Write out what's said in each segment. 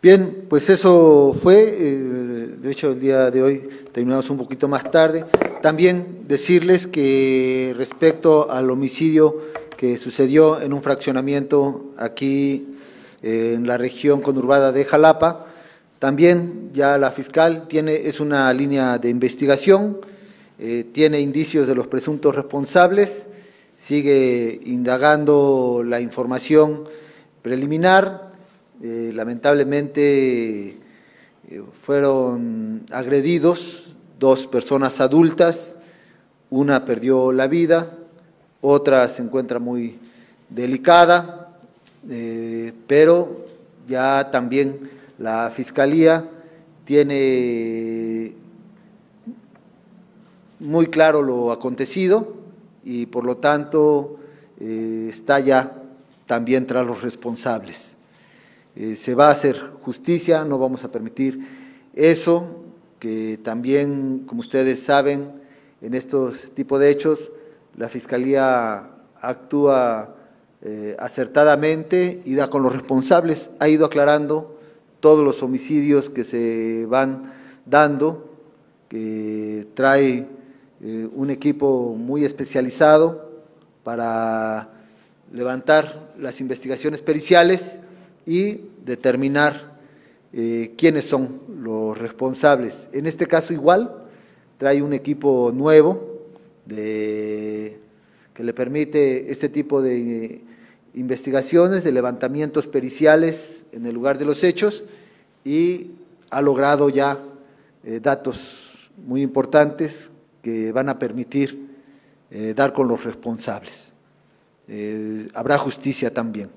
Bien, pues eso fue, de hecho el día de hoy terminamos un poquito más tarde. También decirles que respecto al homicidio que sucedió en un fraccionamiento aquí en la región conurbada de Jalapa, también ya la fiscal es una línea de investigación, tiene indicios de los presuntos responsables, sigue indagando la información preliminar. Lamentablemente fueron agredidos 2 personas adultas, una perdió la vida, otra se encuentra muy delicada, pero ya también la Fiscalía tiene muy claro lo acontecido y por lo tanto está ya también tras los responsables. Se va a hacer justicia, no vamos a permitir eso, que también, como ustedes saben, en estos tipos de hechos, la Fiscalía actúa acertadamente y da con los responsables, ha ido aclarando todos los homicidios que se van dando, que trae un equipo muy especializado para levantar las investigaciones periciales y determinar quiénes son los responsables. En este caso igual, trae un equipo nuevo que le permite este tipo de investigaciones, de levantamientos periciales en el lugar de los hechos y ha logrado ya datos muy importantes que van a permitir dar con los responsables. Habrá justicia también.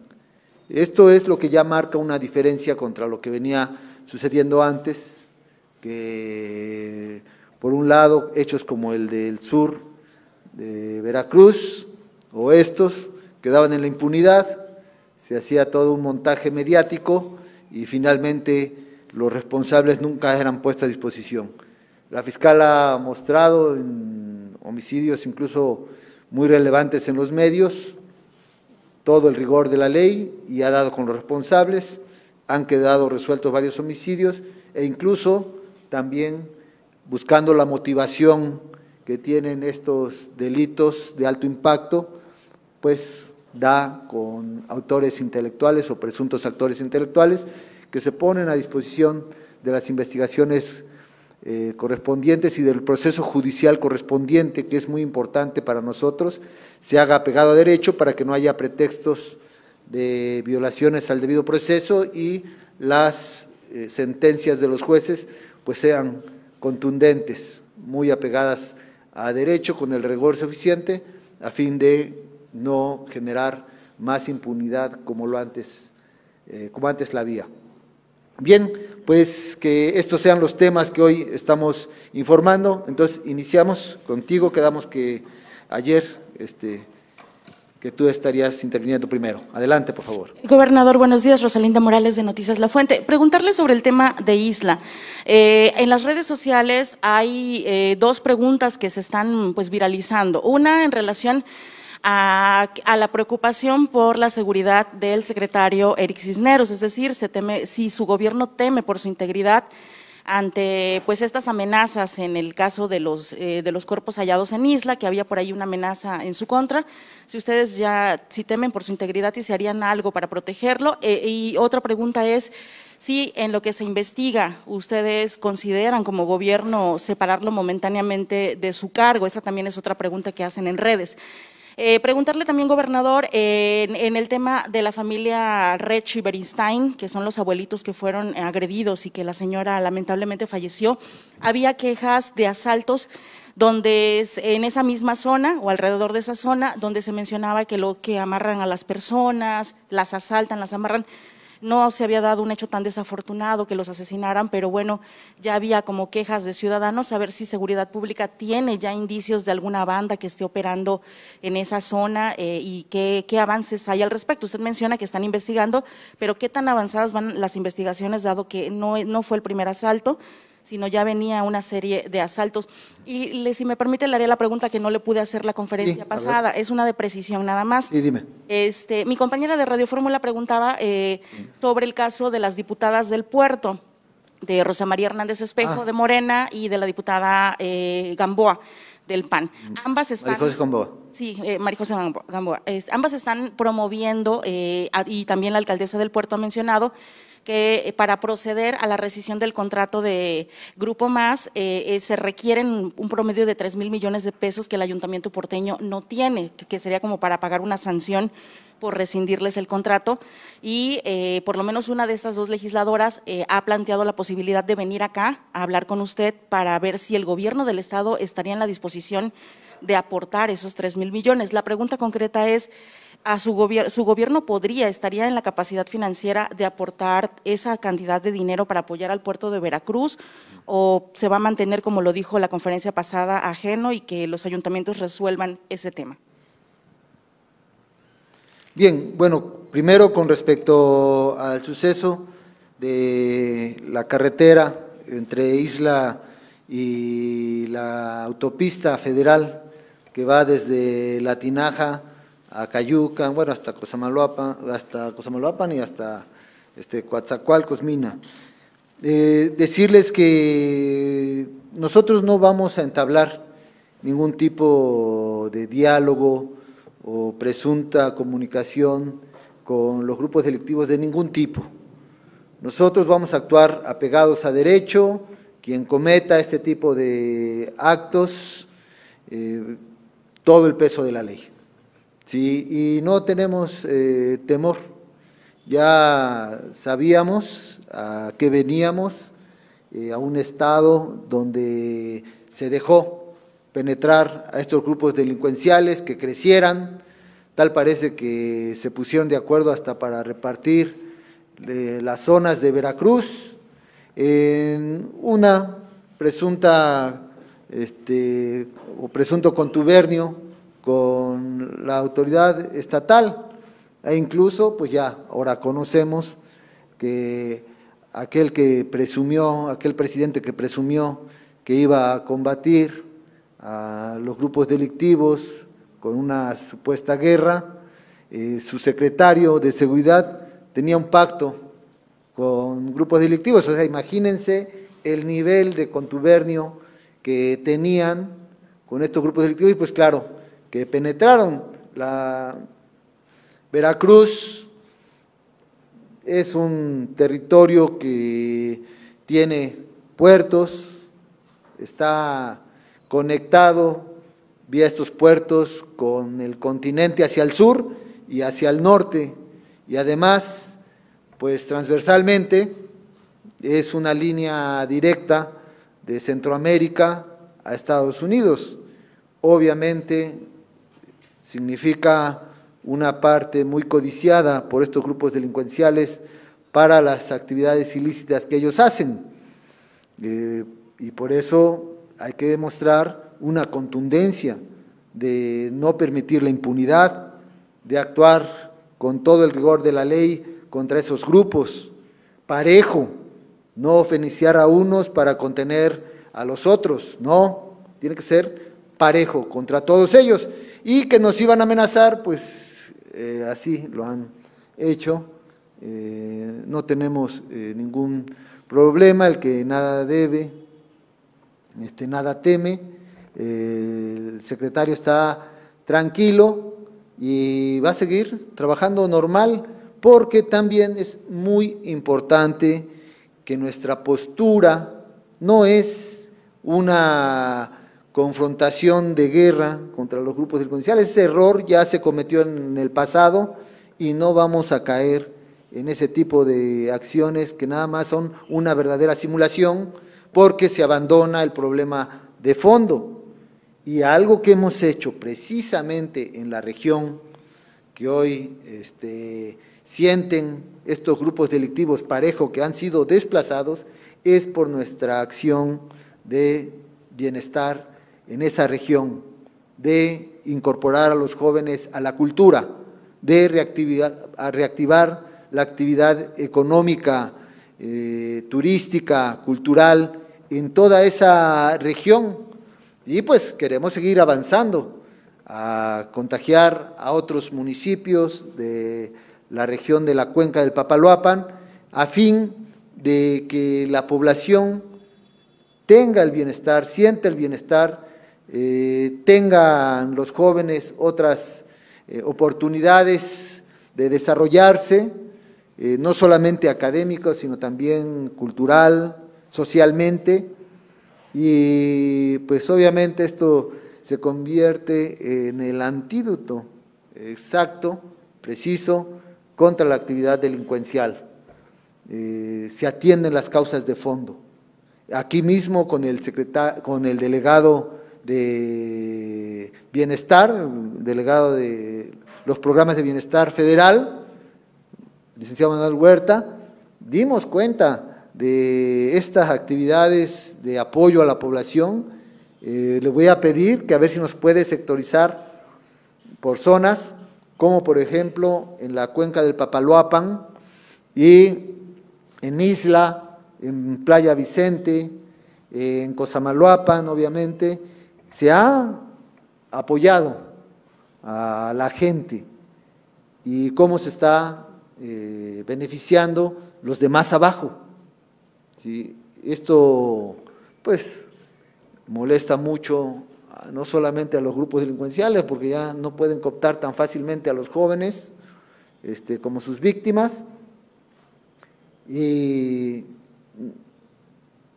Esto es lo que ya marca una diferencia contra lo que venía sucediendo antes, que por un lado hechos como el del sur de Veracruz o estos quedaban en la impunidad, se hacía todo un montaje mediático y finalmente los responsables nunca eran puestos a disposición. La fiscal ha mostrado en homicidios incluso muy relevantes en los medios todo el rigor de la ley y ha dado con los responsables, han quedado resueltos varios homicidios e incluso también buscando la motivación que tienen estos delitos de alto impacto, pues da con autores intelectuales o presuntos autores intelectuales que se ponen a disposición de las investigaciones correspondientes y del proceso judicial correspondiente, que es muy importante para nosotros, se haga apegado a derecho para que no haya pretextos de violaciones al debido proceso y las sentencias de los jueces pues sean contundentes, muy apegadas a derecho, con el rigor suficiente, a fin de no generar más impunidad como antes la había. Bien, pues que estos sean los temas que hoy estamos informando. Entonces, iniciamos contigo, quedamos que ayer que tú estarías interviniendo primero. Adelante, por favor. Gobernador, buenos días. Rosalinda Morales, de Noticias La Fuente. Preguntarle sobre el tema de Isla. En las redes sociales hay 2 preguntas que se están pues viralizando. Una en relación a la preocupación por la seguridad del secretario Eric Cisneros, es decir, se teme, si su gobierno teme por su integridad ante pues estas amenazas en el caso de los cuerpos hallados en Isla, que había por ahí una amenaza en su contra, si ustedes si temen por su integridad y si harían algo para protegerlo. Y otra pregunta es si en lo que se investiga ustedes consideran como gobierno separarlo momentáneamente de su cargo. Esa también es otra pregunta que hacen en redes. Preguntarle también, gobernador, en el tema de la familia Rech y Beristain, que son los abuelitos que fueron agredidos y que la señora lamentablemente falleció, había quejas de asaltos donde en esa misma zona o alrededor de esa zona, donde se mencionaba que amarran a las personas, las asaltan, las amarran. No se había dado un hecho tan desafortunado que los asesinaran, pero bueno, ya había como quejas de ciudadanos a ver si Seguridad Pública tiene ya indicios de alguna banda que esté operando en esa zona y qué avances hay al respecto. Usted menciona que están investigando, pero ¿qué tan avanzadas van las investigaciones dado que no fue el primer asalto, sino ya venía una serie de asaltos. Y si me permite, le haré la pregunta que no le pude hacer la conferencia pasada, es una de precisión nada más. Sí, dime. Mi compañera de Radio Fórmula preguntaba sobre el caso de las diputadas del puerto, de Rosa María Hernández Espejo de Morena y de la diputada Gamboa del PAN. Ambas están… María José Gamboa. Sí, María José Gamboa. Ambas están promoviendo, y también la alcaldesa del puerto ha mencionado, que para proceder a la rescisión del contrato de Grupo Más se requieren un promedio de 3,000 millones de pesos que el ayuntamiento porteño no tiene, que sería como para pagar una sanción por rescindirles el contrato, y por lo menos una de estas dos legisladoras ha planteado la posibilidad de venir acá a hablar con usted para ver si el gobierno del estado estaría en la disposición de aportar esos 3,000 millones. La pregunta concreta es, ¿su gobierno estaría en la capacidad financiera de aportar esa cantidad de dinero para apoyar al puerto de Veracruz, o se va a mantener, como lo dijo la conferencia pasada, ajeno y que los ayuntamientos resuelvan ese tema? Bien, bueno, primero con respecto al suceso de la carretera entre Isla y la autopista federal que va desde La Tinaja a Cayucan, bueno, hasta Cosamaloapan y hasta Coatzacoalcos, Mina. Decirles que nosotros no vamos a entablar ningún tipo de diálogo o presunta comunicación con los grupos delictivos de ningún tipo. Nosotros vamos a actuar apegados a derecho. Quien cometa este tipo de actos, todo el peso de la ley. Sí, y no tenemos temor. Ya sabíamos a qué veníamos, a un estado donde se dejó penetrar a estos grupos delincuenciales que crecieran, tal parece que se pusieron de acuerdo hasta para repartir las zonas de Veracruz en una presunta o presunto contubernio con la autoridad estatal, e incluso pues ya ahora conocemos que aquel presidente que presumió que iba a combatir a los grupos delictivos con una supuesta guerra, su secretario de Seguridad tenía un pacto con grupos delictivos. O sea, imagínense el nivel de contubernio que tenían con estos grupos delictivos, y pues claro, que penetraron. La Veracruz es un territorio que tiene puertos, está conectado vía estos puertos con el continente hacia el sur y hacia el norte, y además, pues transversalmente, es una línea directa de Centroamérica a Estados Unidos. Obviamente, significa una parte muy codiciada por estos grupos delincuenciales para las actividades ilícitas que ellos hacen. Y por eso hay que demostrar una contundencia de no permitir la impunidad, de actuar con todo el rigor de la ley contra esos grupos, parejo, no feniciar a unos para contener a los otros, no, tiene que ser parejo contra todos ellos. Y que nos iban a amenazar, pues así lo han hecho, no tenemos ningún problema, el que nada debe, nada teme, el secretario está tranquilo y va a seguir trabajando normal, porque también es muy importante que nuestra postura no es una confrontación de guerra contra los grupos delincuenciales. Ese error ya se cometió en el pasado y no vamos a caer en ese tipo de acciones que nada más son una verdadera simulación, porque se abandona el problema de fondo. Y algo que hemos hecho precisamente en la región, que hoy sienten estos grupos delictivos parejo que han sido desplazados, es por nuestra acción de bienestar en esa región, de incorporar a los jóvenes a la cultura, de reactivar la actividad económica, turística, cultural en toda esa región y pues queremos seguir avanzando a contagiar a otros municipios de la región de la cuenca del Papaloapan a fin de que la población tenga el bienestar, sienta el bienestar, tengan los jóvenes otras oportunidades de desarrollarse, no solamente académicos, sino también cultural, socialmente, y pues obviamente esto se convierte en el antídoto exacto, preciso, contra la actividad delincuencial. Se atienden las causas de fondo. Aquí mismo con el delegado de Bienestar, delegado de los programas de Bienestar Federal, licenciado Manuel Huerta, dimos cuenta de estas actividades de apoyo a la población. Le voy a pedir que a ver si nos puede sectorizar por zonas, como por ejemplo en la cuenca del Papaloapan y en Isla, en Playa Vicente, en Cosamaloapan, obviamente, se ha apoyado a la gente y cómo se está beneficiando los de más abajo. ¿Sí? Esto, pues, molesta mucho no solamente a los grupos delincuenciales, porque ya no pueden cooptar tan fácilmente a los jóvenes como sus víctimas, y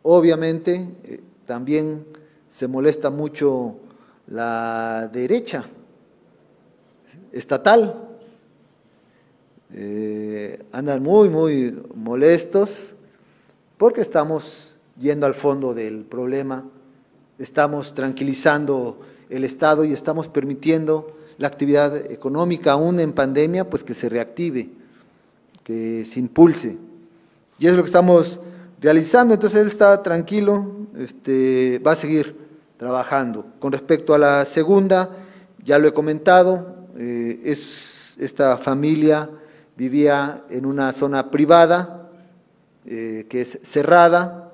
obviamente también se molesta mucho la derecha estatal, andan muy molestos porque estamos yendo al fondo del problema, estamos tranquilizando el Estado y estamos permitiendo la actividad económica, aún en pandemia, pues que se reactive, que se impulse. Y es lo que estamos realizando, entonces él está tranquilo, va a seguir trabajando. Con respecto a la segunda, ya lo he comentado, esta familia vivía en una zona privada, que es cerrada,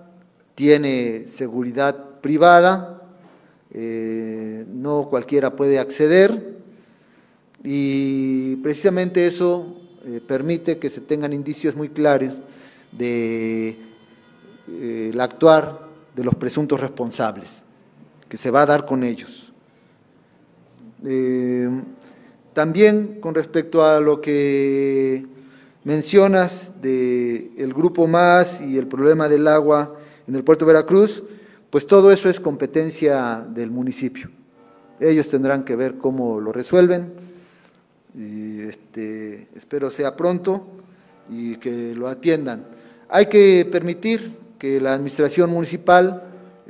tiene seguridad privada, no cualquiera puede acceder, y precisamente eso permite que se tengan indicios muy claros de el actuar de los presuntos responsables, que se va a dar con ellos. También con respecto a lo que mencionas del Grupo Más y el problema del agua en el puerto de Veracruz, pues todo eso es competencia del municipio. Ellos tendrán que ver cómo lo resuelven, y espero sea pronto y que lo atiendan. Hay que permitir que la administración municipal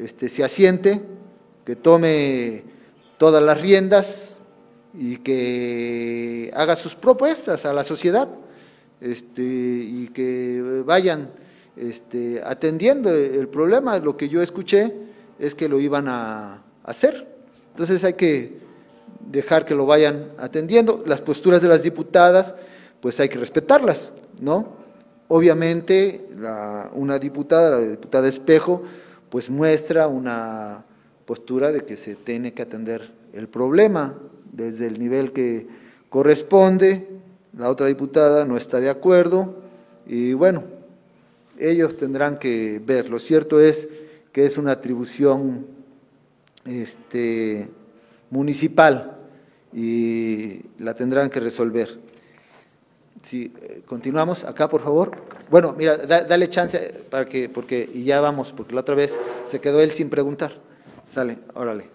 se asiente, que tome todas las riendas y que haga sus propuestas a la sociedad, y que vayan atendiendo el problema. Lo que yo escuché es que lo iban a hacer, entonces hay que dejar que lo vayan atendiendo. Las posturas de las diputadas, pues hay que respetarlas, ¿no? Obviamente una diputada, la diputada Espejo, pues muestra una postura de que se tiene que atender el problema desde el nivel que corresponde. La otra diputada no está de acuerdo y bueno, ellos tendrán que ver. Lo cierto es que es una atribución municipal y la tendrán que resolver. Si continuamos acá, por favor. Bueno, mira, dale chance para que, y ya vamos, porque la otra vez se quedó él sin preguntar. Sale, órale.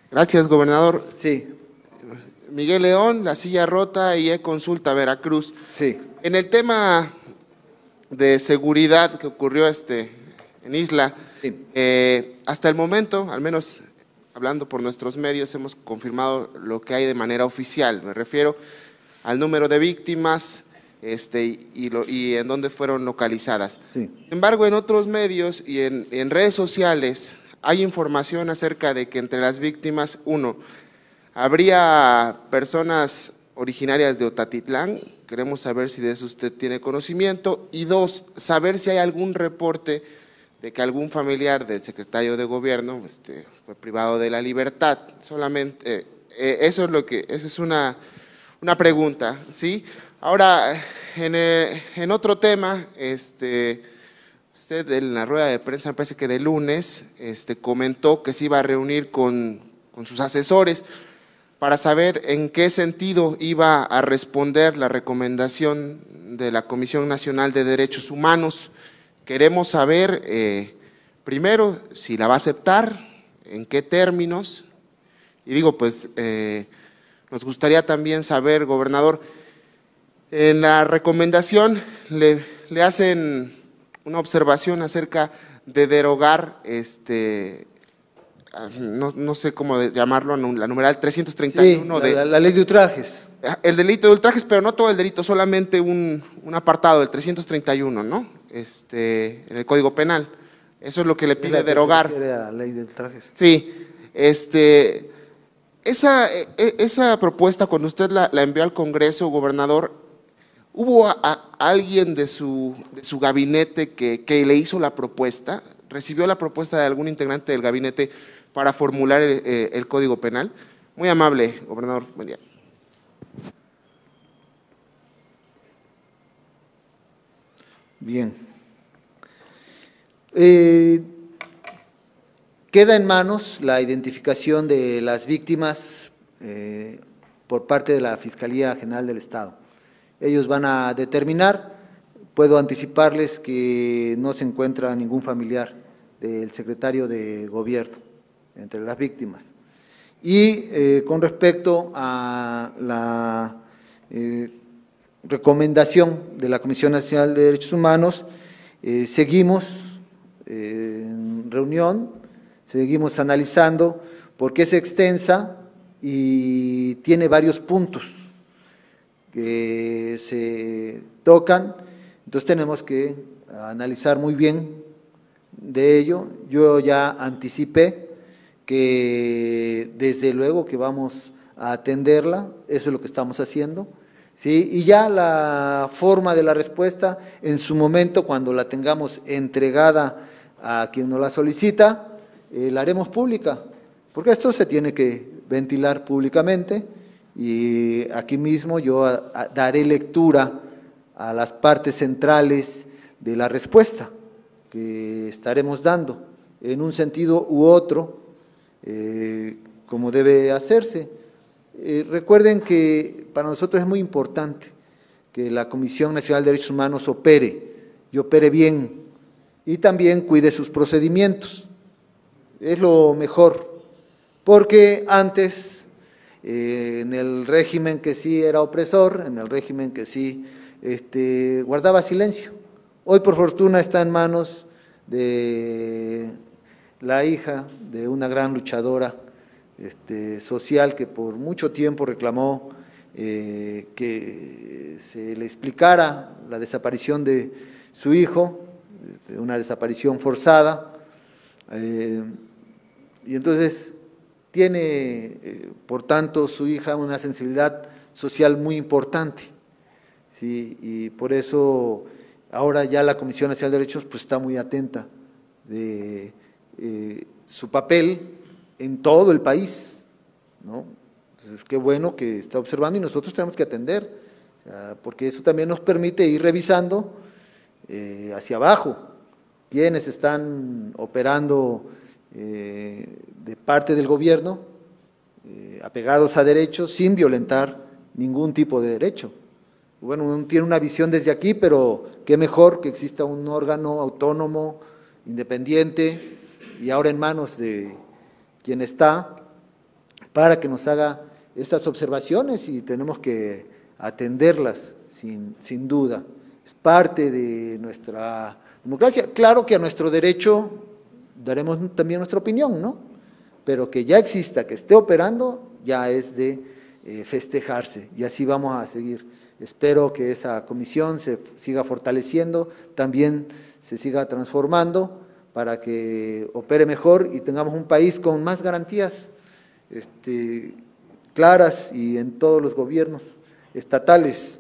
Gracias, gobernador. Sí. Miguel León, La Silla Rota y E-Consulta, Veracruz. Sí. En el tema de seguridad que ocurrió en Isla, sí. Hasta el momento, al menos hablando por nuestros medios, hemos confirmado lo que hay de manera oficial. Me refiero al número de víctimas y en dónde fueron localizadas. Sí. Sin embargo, en otros medios y en redes sociales hay información acerca de que entre las víctimas, habría personas originarias de Otatitlán. Queremos saber si de eso usted tiene conocimiento. Y dos, saber si hay algún reporte de que algún familiar del secretario de gobierno fue privado de la libertad. Solamente eso es lo que, esa es una pregunta, ¿sí? Ahora, en otro tema, usted en la rueda de prensa, me parece que de lunes, comentó que se iba a reunir con sus asesores para saber en qué sentido iba a responder la recomendación de la Comisión Nacional de Derechos Humanos. Queremos saber, primero, si la va a aceptar, en qué términos, y digo, pues, nos gustaría también saber, gobernador, en la recomendación le hacen una observación acerca de derogar, no sé cómo llamarlo, la numeral 331. Sí, la ley de ultrajes. El delito de ultrajes, pero no todo el delito, solamente un apartado, el 331, ¿no? En el Código Penal. Eso es lo que le pide derogar. La ley de ultrajes. Sí, esa propuesta, cuando usted la envió al Congreso, gobernador, ¿hubo alguien de su gabinete que le hizo la propuesta? ¿Recibió la propuesta de algún integrante del gabinete para formular el Código Penal? Muy amable, gobernador. Buen día. Bien. Queda en manos la identificación de las víctimas por parte de la Fiscalía General del Estado. Ellos van a determinar, puedo anticiparles que no se encuentra ningún familiar del secretario de Gobierno entre las víctimas. Y con respecto a la recomendación de la Comisión Nacional de Derechos Humanos, seguimos en reunión, seguimos analizando porque es extensa y tiene varios puntos que se tocan, entonces tenemos que analizar muy bien de ello. Yo ya anticipé que desde luego que vamos a atenderla, eso es lo que estamos haciendo, ¿sí? Y ya la forma de la respuesta, en su momento, cuando la tengamos entregada a quien nos la solicita, la haremos pública, porque esto se tiene que ventilar públicamente y aquí mismo yo daré lectura a las partes centrales de la respuesta que estaremos dando, en un sentido u otro, como debe hacerse. Recuerden que para nosotros es muy importante que la Comisión Nacional de Derechos Humanos opere, y opere bien, y también cuide sus procedimientos. Es lo mejor, porque antes, en el régimen que sí era opresor, en el régimen que sí guardaba silencio, hoy por fortuna está en manos de la hija de una gran luchadora social que por mucho tiempo reclamó que se le explicara la desaparición de su hijo, de una desaparición forzada, y entonces tiene, por tanto, su hija una sensibilidad social muy importante, ¿sí? Y por eso ahora ya la Comisión Nacional de Derechos pues está muy atenta de su papel en todo el país, ¿no? Entonces, qué bueno que está observando y nosotros tenemos que atender, porque eso también nos permite ir revisando hacia abajo quienes están operando de parte del gobierno, apegados a derechos, sin violentar ningún tipo de derecho. Bueno, uno tiene una visión desde aquí, pero qué mejor que exista un órgano autónomo, independiente, y ahora en manos de quien está, para que nos haga estas observaciones y tenemos que atenderlas sin duda. Es parte de nuestra democracia. Claro que a nuestro derecho daremos también nuestra opinión, ¿no? Pero que ya exista, que esté operando, ya es de festejarse y así vamos a seguir. Espero que esa comisión se siga fortaleciendo, también se siga transformando para que opere mejor y tengamos un país con más garantías claras y en todos los gobiernos estatales.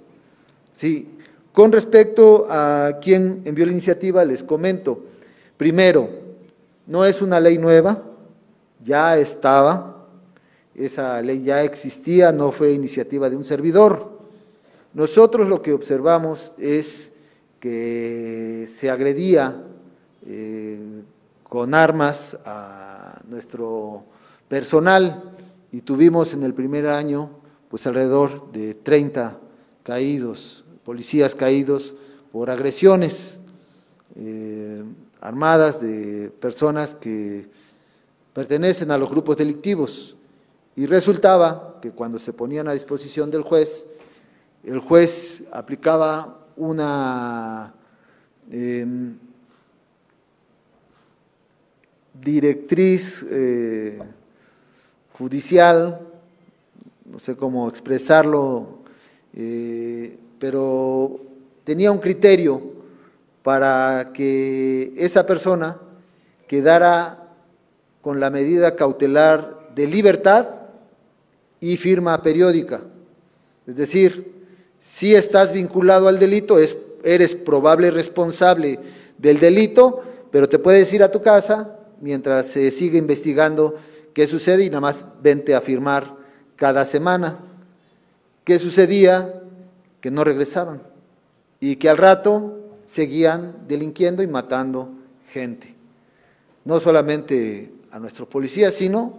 Sí. Con respecto a quien envió la iniciativa, les comento, Primero, no es una ley nueva, ya estaba, esa ley ya existía, no fue iniciativa de un servidor. Nosotros lo que observamos es que se agredía con armas a nuestro personal y tuvimos en el primer año pues alrededor de 30 caídos, policías caídos por agresiones armadas de personas que pertenecen a los grupos delictivos. Y resultaba que cuando se ponían a disposición del juez, el juez aplicaba una directriz judicial, no sé cómo expresarlo, pero tenía un criterio para que esa persona quedara con la medida cautelar de libertad y firma periódica. Es decir, si estás vinculado al delito, eres probable responsable del delito, pero te puedes ir a tu casa mientras se sigue investigando qué sucede y nada más vente a firmar cada semana. ¿Qué sucedía? Que no regresaban y que al rato seguían delinquiendo y matando gente. No solamente a nuestros policías, sino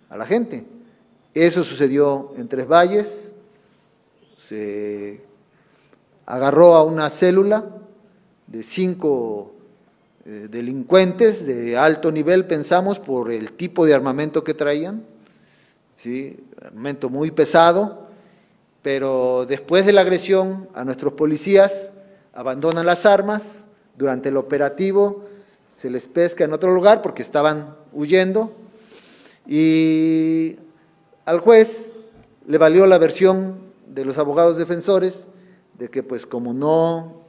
a la gente. Eso sucedió en Tres Valles, se agarró a una célula de 5 delincuentes de alto nivel, pensamos, por el tipo de armamento que traían, ¿sí? Armamento muy pesado, pero después de la agresión a nuestros policías abandonan las armas, durante el operativo se les pesca en otro lugar porque estaban huyendo y al juez le valió la versión de los abogados defensores de que pues como no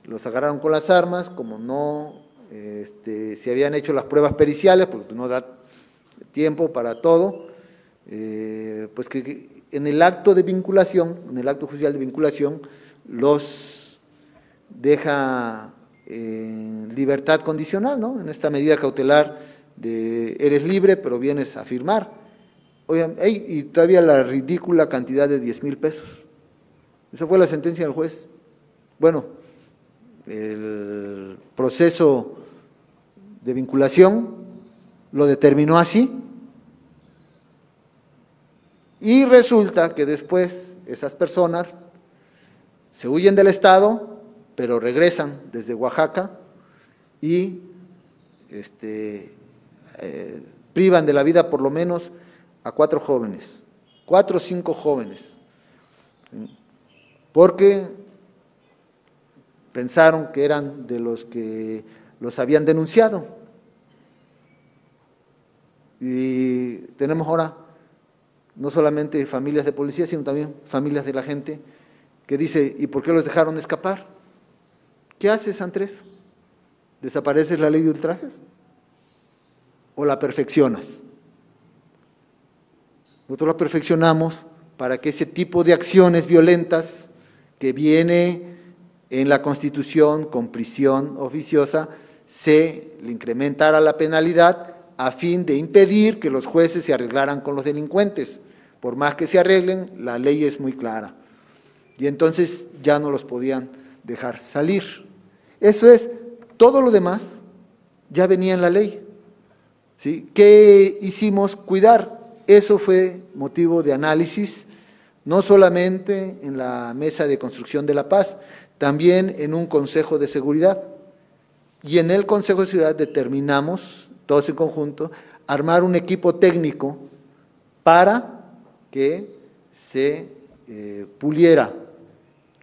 los agarraron con las armas, como no se habían hecho las pruebas periciales, porque no da tiempo para todo, pues que en el acto de vinculación, en el acto judicial de vinculación, los deja en libertad condicional, ¿no? En esta medida cautelar de eres libre, pero vienes a firmar. Oigan, y todavía la ridícula cantidad de 10,000 pesos. Esa fue la sentencia del juez. Bueno, el proceso de vinculación lo determinó así y resulta que después esas personas se huyen del Estado, pero regresan desde Oaxaca y privan de la vida por lo menos a 4 jóvenes, 4 o 5 jóvenes, porque pensaron que eran de los que los habían denunciado. Y tenemos ahora no solamente familias de policías, sino también familias de la gente que dice, ¿y por qué los dejaron escapar? ¿Qué haces, Andrés? ¿Desapareces la ley de ultrajes? ¿O la perfeccionas? Nosotros la perfeccionamos para que ese tipo de acciones violentas que viene en la Constitución con prisión oficiosa, se le incrementara la penalidad a fin de impedir que los jueces se arreglaran con los delincuentes. Por más que se arreglen, la ley es muy clara. Y entonces ya no los podían dejar salir. Eso es, todo lo demás ya venía en la ley. ¿Sí? ¿Qué hicimos? Cuidar. Eso fue motivo de análisis, no solamente en la Mesa de Construcción de la Paz, también en un Consejo de Seguridad. Y en el Consejo de Seguridad determinamos, todos en conjunto, armar un equipo técnico para que se puliera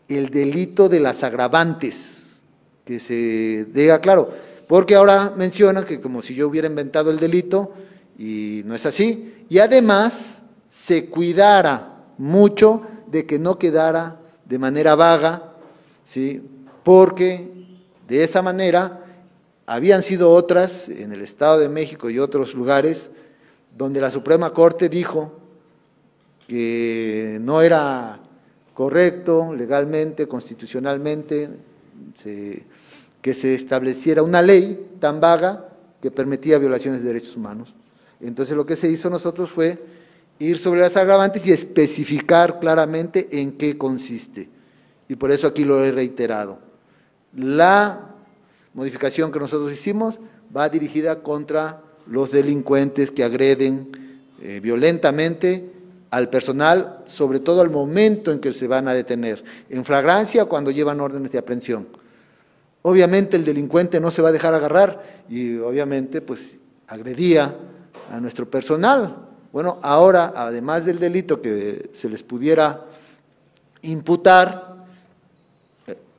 el delito de las agravantes, que se diga claro, porque ahora mencionan que como si yo hubiera inventado el delito, y no es así, y además se cuidara mucho de que no quedara de manera vaga, ¿sí? Porque de esa manera habían sido otras en el Estado de México y otros lugares donde la Suprema Corte dijo que no era correcto legalmente, constitucionalmente, que se estableciera una ley tan vaga que permitía violaciones de derechos humanos. Entonces lo que se hizo nosotros fue ir sobre las agravantes y especificar claramente en qué consiste. Y por eso aquí lo he reiterado. La modificación que nosotros hicimos va dirigida contra los delincuentes que agreden violentamente al personal, sobre todo al momento en que se van a detener, en flagrancia cuando llevan órdenes de aprehensión. Obviamente el delincuente no se va a dejar agarrar y obviamente pues agredía a nuestro personal. Bueno, ahora además del delito que se les pudiera imputar,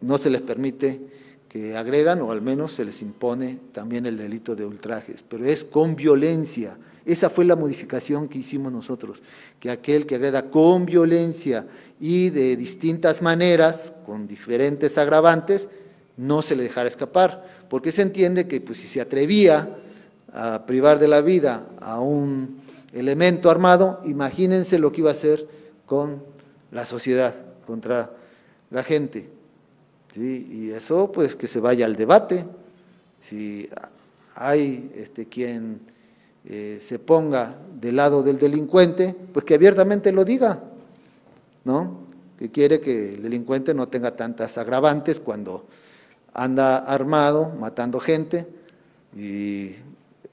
no se les permite que agredan, o al menos se les impone también el delito de ultrajes, pero es con violencia. Esa fue la modificación que hicimos nosotros, que aquel que agreda con violencia y de distintas maneras, con diferentes agravantes, no se le dejara escapar, porque se entiende que pues, si se atrevía a privar de la vida a un elemento armado, imagínense lo que iba a hacer con la sociedad, contra la gente. ¿Sí? Y eso, pues, que se vaya al debate. Si hay quien se ponga del lado del delincuente, pues que abiertamente lo diga, ¿no? Que quiere que el delincuente no tenga tantas agravantes cuando anda armado, matando gente y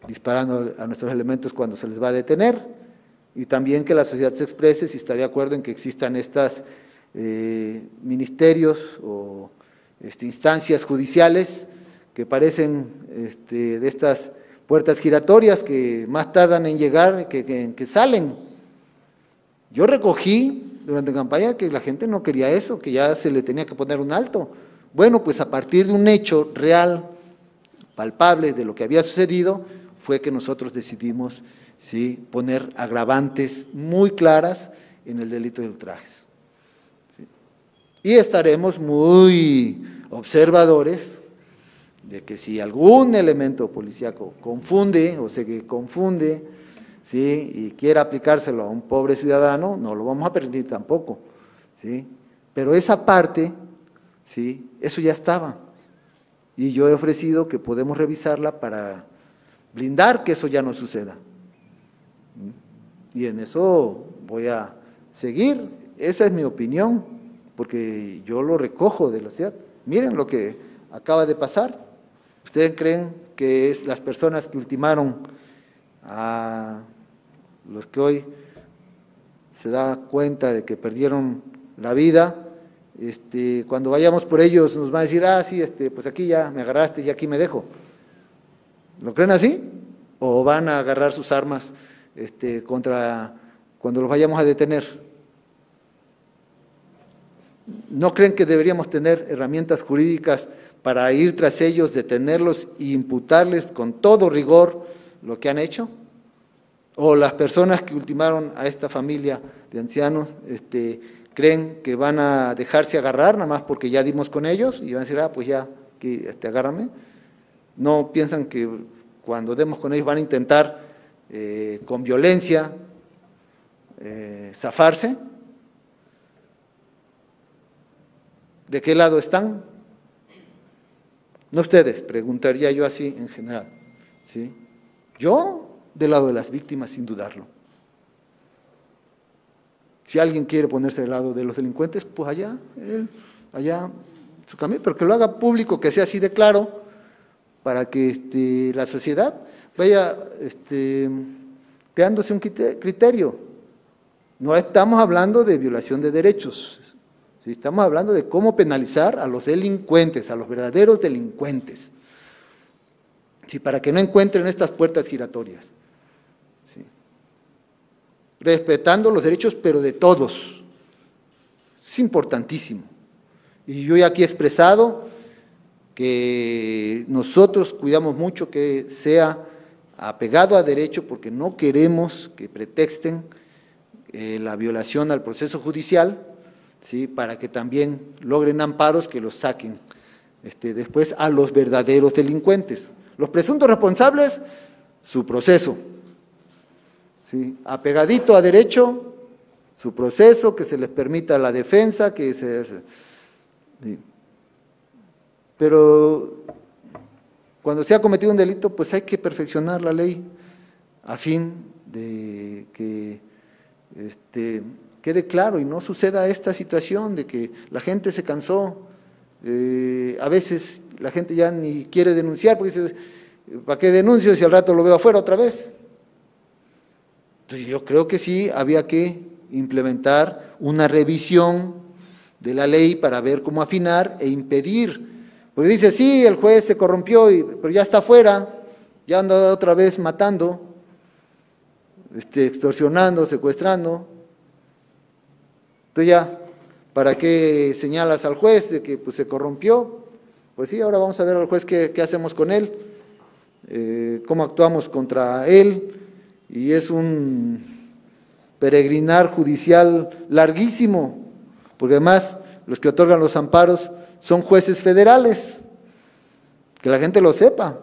disparando a nuestros elementos cuando se les va a detener, y también que la sociedad se exprese si está de acuerdo en que existan estas ministerios o instancias judiciales que parecen de estas puertas giratorias que más tardan en llegar que salen. Yo recogí durante la campaña que la gente no quería eso, que ya se le tenía que poner un alto. Bueno, pues a partir de un hecho real, palpable de lo que había sucedido, fue que nosotros decidimos ¿sí? poner agravantes muy claras en el delito de ultrajes. ¿Sí? Y estaremos muy observadores de que si algún elemento policíaco confunde o se confunde ¿sí? y quiera aplicárselo a un pobre ciudadano, no lo vamos a permitir tampoco. ¿Sí? Pero esa parte, ¿sí? eso ya estaba. Y yo he ofrecido que podemos revisarla para blindar que eso ya no suceda. Y en eso voy a seguir. Esa es mi opinión, porque yo lo recojo de la sociedad. Miren lo que acaba de pasar. ¿Ustedes creen que es las personas que ultimaron a los que hoy se da cuenta de que perdieron la vida? Cuando vayamos por ellos nos van a decir, sí, pues aquí ya me agarraste y aquí me dejo. ¿Lo creen así? ¿O van a agarrar sus armas contra cuando los vayamos a detener? ¿No creen que deberíamos tener herramientas jurídicas para ir tras ellos, detenerlos e imputarles con todo rigor lo que han hecho? ¿O las personas que ultimaron a esta familia de ancianos creen que van a dejarse agarrar nada más porque ya dimos con ellos y van a decir, pues ya, aquí, agárrame? ¿No piensan que cuando demos con ellos van a intentar con violencia zafarse? ¿De qué lado están? No ustedes, preguntaría yo así en general. ¿Sí? Yo, del lado de las víctimas, sin dudarlo. Si alguien quiere ponerse del lado de los delincuentes, pues allá, allá su camino, pero que lo haga público, que sea así de claro, para que la sociedad vaya creándose un criterio. No estamos hablando de violación de derechos, ¿sí? Estamos hablando de cómo penalizar a los delincuentes, a los verdaderos delincuentes, ¿sí? Para que no encuentren estas puertas giratorias. ¿Sí? Respetando los derechos, pero de todos. Es importantísimo. Y yo ya aquí he expresado que nosotros cuidamos mucho que sea apegado a derecho, porque no queremos que pretexten la violación al proceso judicial, ¿sí? Para que también logren amparos que los saquen después a los verdaderos delincuentes. Los presuntos responsables, su proceso, ¿sí? Apegadito a derecho, su proceso, que se les permita la defensa, ¿sí? Pero cuando se ha cometido un delito, pues hay que perfeccionar la ley a fin de que quede claro y no suceda esta situación de que la gente se cansó. A veces la gente ya ni quiere denunciar porque dice, ¿para qué denuncio si al rato lo veo afuera otra vez? Entonces yo creo que sí había que implementar una revisión de la ley para ver cómo afinar e impedir. Porque dice, sí, el juez se corrompió, pero ya está afuera, ya anda otra vez matando, extorsionando, secuestrando. Entonces ya, ¿para qué señalas al juez de que pues, se corrompió? Pues sí, ahora vamos a ver al juez qué hacemos con él, cómo actuamos contra él, y es un peregrinar judicial larguísimo, porque además los que otorgan los amparos son jueces federales, que la gente lo sepa.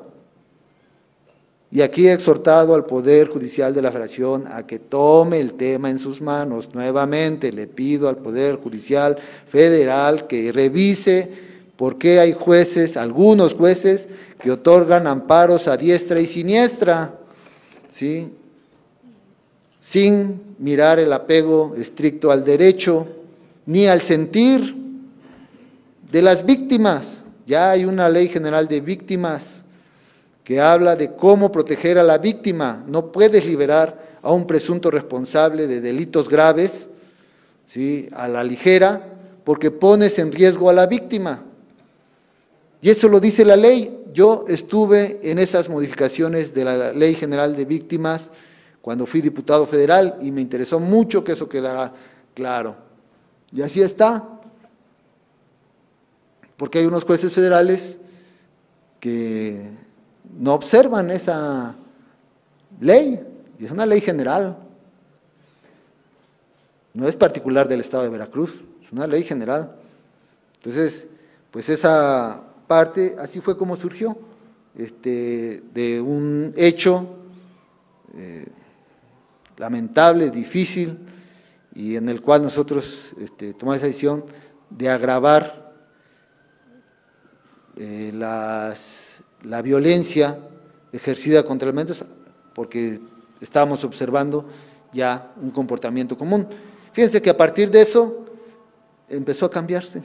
Y aquí he exhortado al Poder Judicial de la Federación a que tome el tema en sus manos. Nuevamente le pido al Poder Judicial Federal que revise por qué hay jueces, algunos jueces, que otorgan amparos a diestra y siniestra, ¿sí?, sin mirar el apego estricto al derecho ni al sentir de las víctimas. Ya hay una ley general de víctimas que habla de cómo proteger a la víctima. No puedes liberar a un presunto responsable de delitos graves, ¿sí?, a la ligera, porque pones en riesgo a la víctima. Y eso lo dice la ley. Yo estuve en esas modificaciones de la Ley General de Víctimas cuando fui diputado federal y me interesó mucho que eso quedara claro. Y así está, porque hay unos jueces federales que no observan esa ley, y es una ley general, no es particular del Estado de Veracruz, es una ley general. Entonces, pues esa parte, así fue como surgió, de un hecho lamentable, difícil, y en el cual nosotros tomamos esa decisión de agravar la violencia ejercida contra elementos, porque estábamos observando ya un comportamiento común. Fíjense que a partir de eso empezó a cambiarse,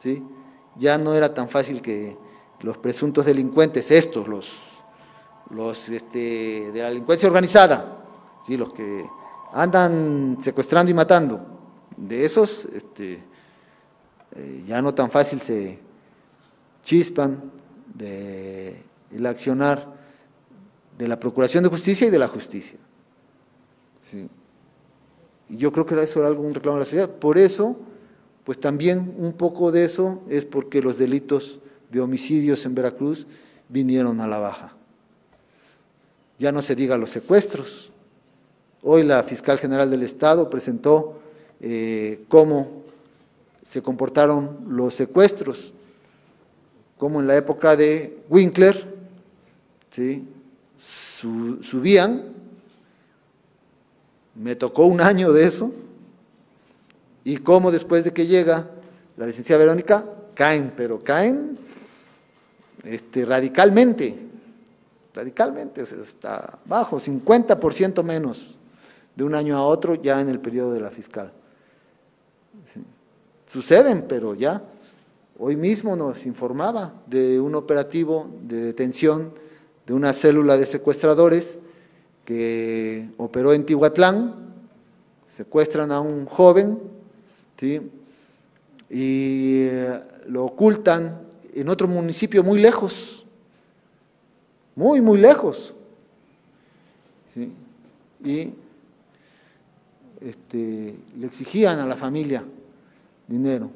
¿sí? Ya no era tan fácil que los presuntos delincuentes, estos, los de la delincuencia organizada, ¿sí?, los que andan secuestrando y matando, de esos ya no tan fácil se chispan del accionar de la Procuración de Justicia y de la justicia. Sí. Y yo creo que eso era un reclamo de la sociedad. Por eso, pues también un poco de eso es porque los delitos de homicidios en Veracruz vinieron a la baja. Ya no se diga los secuestros. Hoy la Fiscal General del Estado presentó cómo se comportaron los secuestros, como en la época de Winkler, ¿sí?, subían, me tocó un año de eso, y cómo después de que llega la licenciada Verónica, caen, pero caen radicalmente, o sea, está bajo, 50% menos de un año a otro ya en el periodo de la fiscal. Sí. Suceden, pero ya, hoy mismo nos informaba de un operativo de detención de una célula de secuestradores que operó en Tihuatlán, secuestran a un joven, ¿sí?, y lo ocultan en otro municipio muy lejos, muy lejos, ¿sí?, y le exigían a la familia dinero.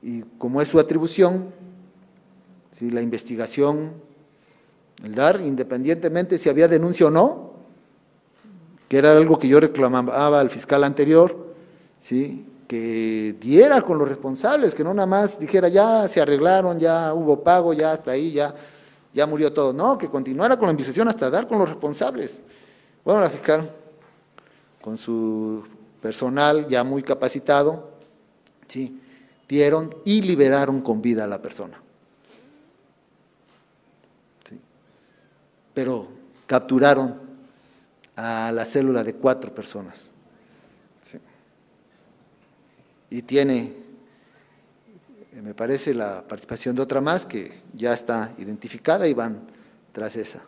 Y como es su atribución, ¿sí?, la investigación, el dar, independientemente si había denuncia o no, que era algo que yo reclamaba al fiscal anterior, ¿sí?, que diera con los responsables, que no nada más dijera ya se arreglaron, ya hubo pago, ya hasta ahí, ya murió todo. No, que continuara con la investigación hasta dar con los responsables. Bueno, la fiscal, con su personal ya muy capacitado, ¿sí?, dieron y liberaron con vida a la persona. pero capturaron a la célula de 4 personas. Sí. Y tiene, me parece, la participación de otra más que ya está identificada y van tras esa.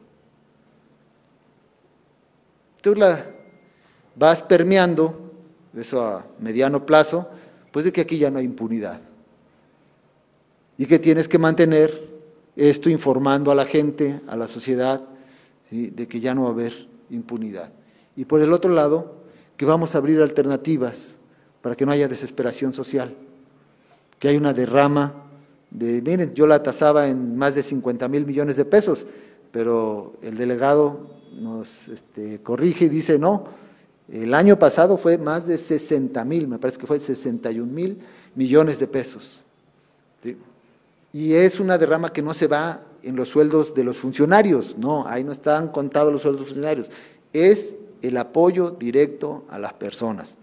Tú la vas permeando, eso a mediano plazo, pues de que aquí ya no hay impunidad. Y que tienes que mantener esto informando a la gente, a la sociedad, ¿sí?, de que ya no va a haber impunidad. Y por el otro lado, que vamos a abrir alternativas para que no haya desesperación social, que hay una derrama de, miren, yo la tasaba en más de 50,000 millones de pesos, pero el delegado nos corrige y dice, no, el año pasado fue más de 60,000, me parece que fue 61,000 millones de pesos. ¿Sí? Y es una derrama que no se va en los sueldos de los funcionarios, no, ahí no están contados los sueldos de los funcionarios, es el apoyo directo a las personas.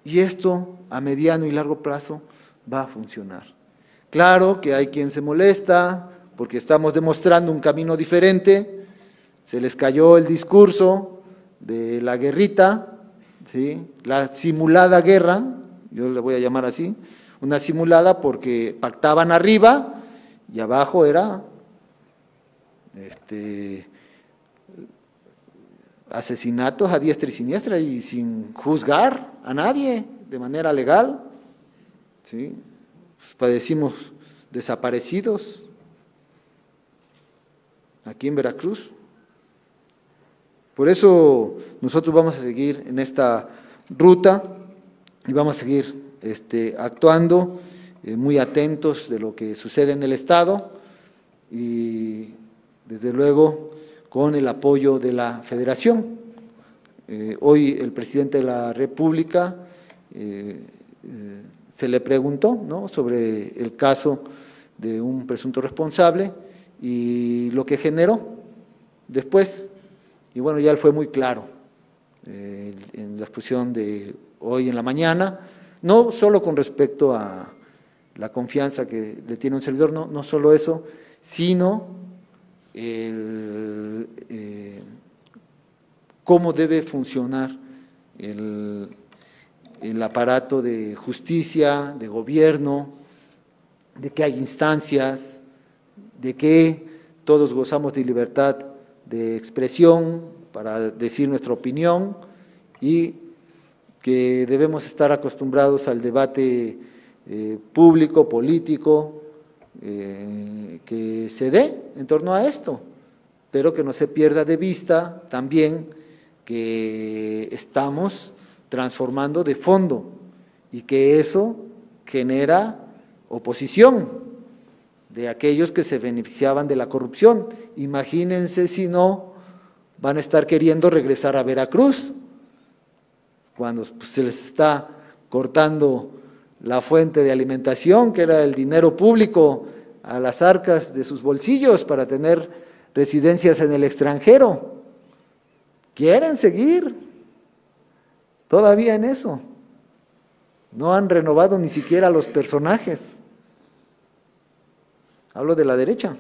Y esto a mediano y largo plazo va a funcionar. Claro que hay quien se molesta porque estamos demostrando un camino diferente, se les cayó el discurso de la guerrita, ¿sí?, la simulada guerra, yo le voy a llamar así, una simulada porque pactaban arriba y abajo era asesinatos a diestra y siniestra y sin juzgar a nadie de manera legal, ¿sí? Pues padecimos desaparecidos aquí en Veracruz. Por eso nosotros vamos a seguir en esta ruta y vamos a seguir actuando muy atentos de lo que sucede en el Estado y desde luego con el apoyo de la Federación. Hoy el presidente de la República se le preguntó, ¿no?, sobre el caso de un presunto responsable y lo que generó después. Y bueno, ya él fue muy claro en la exposición de hoy en la mañana, no solo con respecto a la confianza que le tiene un servidor, no solo eso, sino cómo debe funcionar el aparato de justicia, de gobierno, de que hay instancias, de que todos gozamos de libertad de expresión para decir nuestra opinión y que debemos estar acostumbrados al debate público, político, que se dé en torno a esto, pero que no se pierda de vista también que estamos transformando de fondo y que eso genera oposición de aquellos que se beneficiaban de la corrupción. Imagínense si no van a estar queriendo regresar a Veracruz, cuando pues, se les está cortando la fuente de alimentación, que era el dinero público, a las arcas de sus bolsillos para tener residencias en el extranjero. ¿Quieren seguir todavía en eso? No han renovado ni siquiera los personajes. Hablo de la derecha.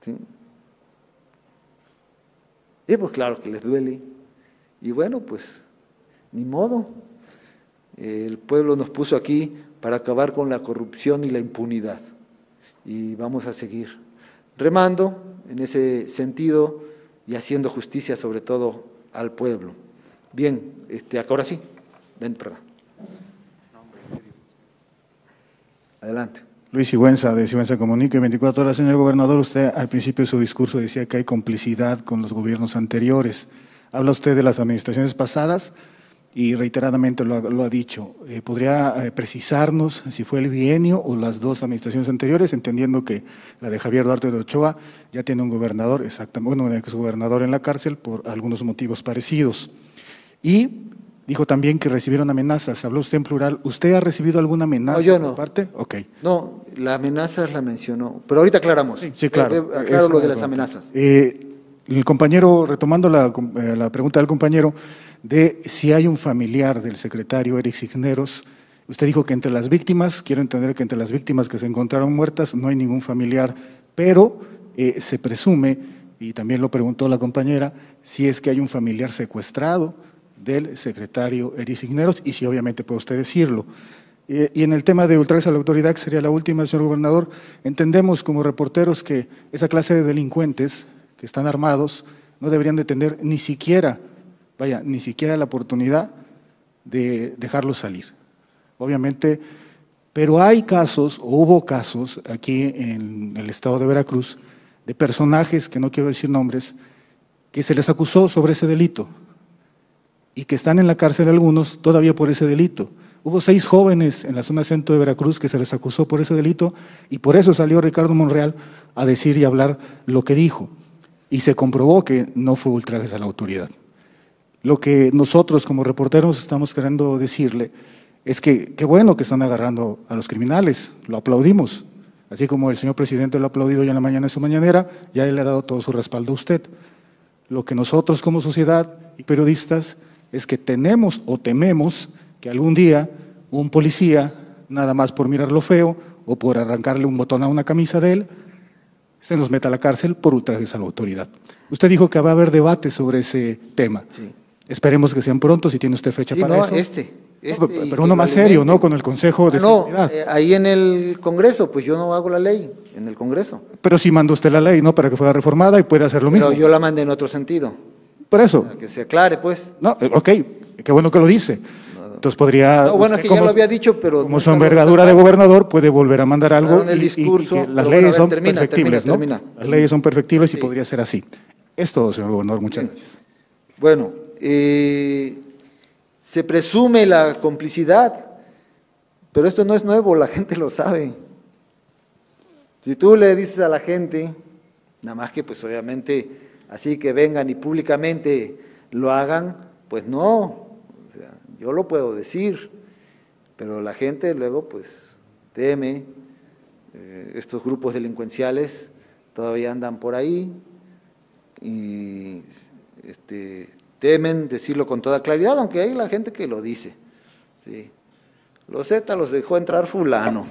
¿Sí? Y pues claro que les duele. Y bueno, pues ni modo. El pueblo nos puso aquí para acabar con la corrupción y la impunidad. Y vamos a seguir remando en ese sentido y haciendo justicia sobre todo al pueblo. Bien, ahora sí, ven para acá. Adelante. Luis Sigüenza, de Sigüenza Comunica, 24 horas. Señor gobernador, usted al principio de su discurso decía que hay complicidad con los gobiernos anteriores. Habla usted de las administraciones pasadas y reiteradamente lo ha dicho. ¿Podría precisarnos si fue el bienio o las dos administraciones anteriores, entendiendo que la de Javier Duarte de Ochoa ya tiene un gobernador, exactamente, bueno, un exgobernador en la cárcel por algunos motivos parecidos? Y dijo también que recibieron amenazas. Habló usted en plural. ¿Usted ha recibido alguna amenaza? No, yo no. Por parte? Ok. No, la amenaza la mencionó, pero ahorita aclaramos. Sí, claro. Aclaro lo de las amenazas. El compañero, retomando la pregunta del compañero, de si hay un familiar del secretario Eric Cisneros, usted dijo que entre las víctimas, quiero entender que entre las víctimas que se encontraron muertas no hay ningún familiar pero se presume, y también lo preguntó la compañera, si es que hay un familiar secuestrado del secretario Eri Cisneros, y si obviamente puede usted decirlo. Y en el tema de ultrajes a la autoridad, que sería la última, señor gobernador, entendemos como reporteros que esa clase de delincuentes que están armados no deberían de tener ni siquiera la oportunidad de dejarlos salir. Obviamente, pero hay casos, o hubo casos aquí en el estado de Veracruz, de personajes, que no quiero decir nombres, que se les acusó sobre ese delito y que están en la cárcel algunos todavía por ese delito. Hubo 6 jóvenes en la zona centro de Veracruz que se les acusó por ese delito y por eso salió Ricardo Monreal a decir y hablar lo que dijo. Y se comprobó que no fue ultrajes a la autoridad. Lo que nosotros como reporteros estamos queriendo decirle es que qué bueno que están agarrando a los criminales, lo aplaudimos. Así como el señor presidente lo ha aplaudido ya en la mañana en su mañanera, ya él le ha dado todo su respaldo a usted. Lo que nosotros como sociedad y periodistas es que tenemos o tememos que algún día un policía, nada más por mirarlo feo o por arrancarle un botón a una camisa de él, se nos meta a la cárcel por ultrajes a la autoridad. Usted dijo que va a haber debate sobre ese tema. Sí. Esperemos que sean pronto, si tiene usted fecha para eso. Pero uno más serio, ¿no? Con el Consejo de Seguridad. Ahí en el Congreso, pues yo no hago la ley, en el Congreso. Pero sí mandó usted la ley, ¿no? Para que fuera reformada y pueda hacer lo mismo. Pero yo la mandé en otro sentido. Por eso. Para que se aclare, pues. No, ok, qué bueno que lo dice. Entonces podría… No, bueno, es que ya lo había dicho, pero… Como su envergadura de gobernador puede volver a mandar algo en el discurso, y que las leyes son termina, perfectibles, termina. Las leyes son perfectibles y podría ser así. Es todo, señor gobernador, muchas gracias. Bueno, se presume la complicidad, pero esto no es nuevo, la gente lo sabe. Si tú le dices a la gente, nada más que pues obviamente así que vengan y públicamente lo hagan, pues no, o sea, yo lo puedo decir, pero la gente luego pues teme, estos grupos delincuenciales todavía andan por ahí y temen decirlo con toda claridad, aunque hay la gente que lo dice. ¿Sí? Los Zetas los dejó entrar fulano,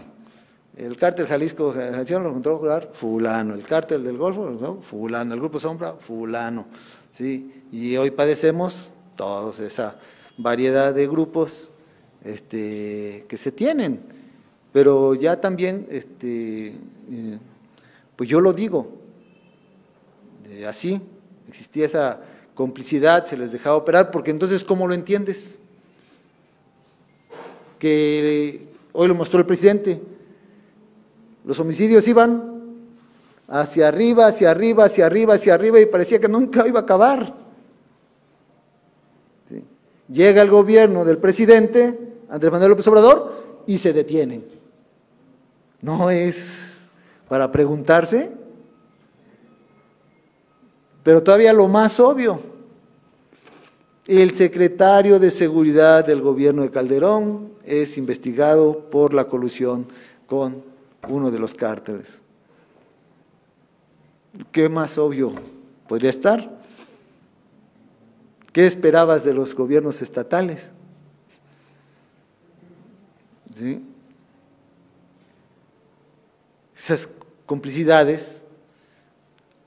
el cártel Jalisco los dejó entrar fulano, el cártel del Golfo, ¿no? Fulano, el Grupo Sombra, fulano. ¿Sí? Y hoy padecemos todos esa variedad de grupos que se tienen, pero ya también, pues yo lo digo, así, existía esa complicidad, se les dejaba operar, porque entonces, ¿cómo lo entiendes? Que hoy lo mostró el presidente, los homicidios iban hacia arriba, hacia arriba, hacia arriba, hacia arriba, y parecía que nunca iba a acabar. ¿Sí? Llega el gobierno del presidente, Andrés Manuel López Obrador, y se detienen. No es para preguntarse, pero todavía lo más obvio, el secretario de Seguridad del gobierno de Calderón es investigado por la colusión con uno de los cárteles. ¿Qué más obvio podría estar? ¿Qué esperabas de los gobiernos estatales? ¿Sí? Esas complicidades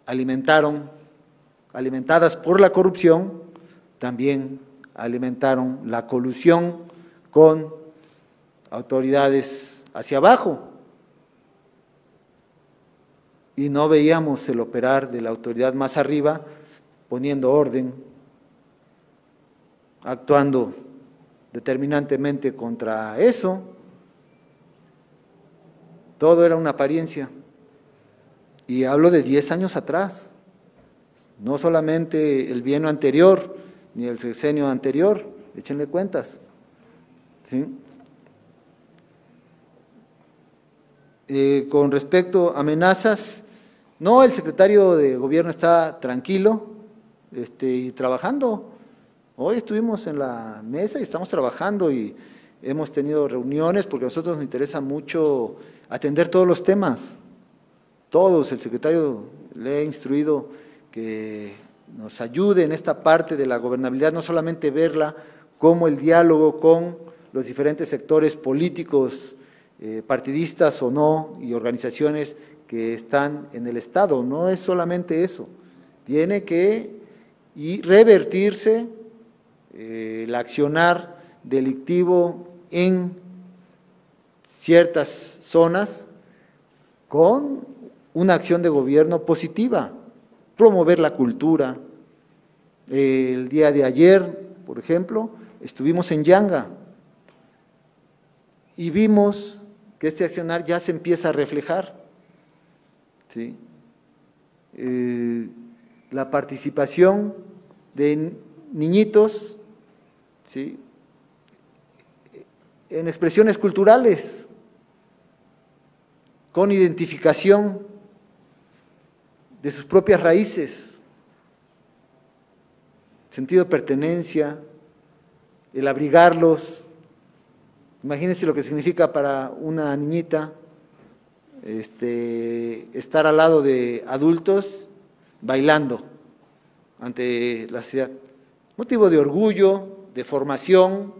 alimentadas por la corrupción, también alimentaron la colusión con autoridades hacia abajo. Y no veíamos el operar de la autoridad más arriba, poniendo orden, actuando determinantemente contra eso. Todo era una apariencia. Y hablo de 10 años atrás, no solamente el bienio anterior, ni el sexenio anterior, échenle cuentas. ¿Sí? Con respecto a amenazas, no, el secretario de Gobierno está tranquilo y trabajando. Hoy estuvimos en la mesa y estamos trabajando y hemos tenido reuniones porque a nosotros nos interesa mucho atender todos los temas. Todos, el secretario le ha instruido que nos ayude en esta parte de la gobernabilidad, no solamente verla como el diálogo con los diferentes sectores políticos, partidistas o no, y organizaciones que están en el Estado. No es solamente eso, tiene que revertirse el accionar delictivo en ciertas zonas con una acción de gobierno positiva, promover la cultura. El día de ayer, por ejemplo, estuvimos en Yanga y vimos que este accionar ya se empieza a reflejar, ¿sí? La participación de niñitos, ¿sí?, en expresiones culturales, con identificación de sus propias raíces, sentido de pertenencia, el abrigarlos. Imagínense lo que significa para una niñita estar al lado de adultos bailando ante la sociedad. Motivo de orgullo, de formación.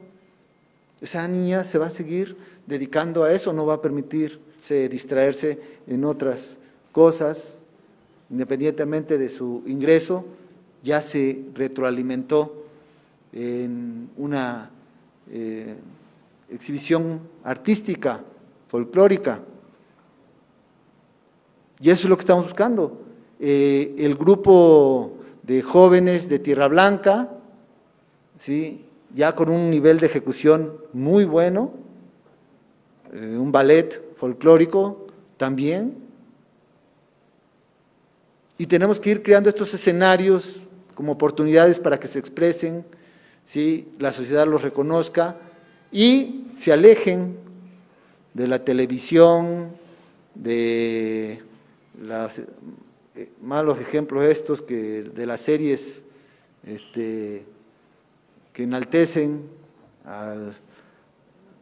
Esa niña se va a seguir dedicando a eso, no va a permitirse distraerse en otras cosas, independientemente de su ingreso, ya se retroalimentó en una exhibición artística, folclórica. Y eso es lo que estamos buscando. El grupo de jóvenes de Tierra Blanca, ¿sí?, ya con un nivel de ejecución muy bueno, un ballet folclórico también, y tenemos que ir creando estos escenarios como oportunidades para que se expresen, ¿sí?, la sociedad los reconozca y se alejen de la televisión, de los malos ejemplos estos de las series que enaltecen al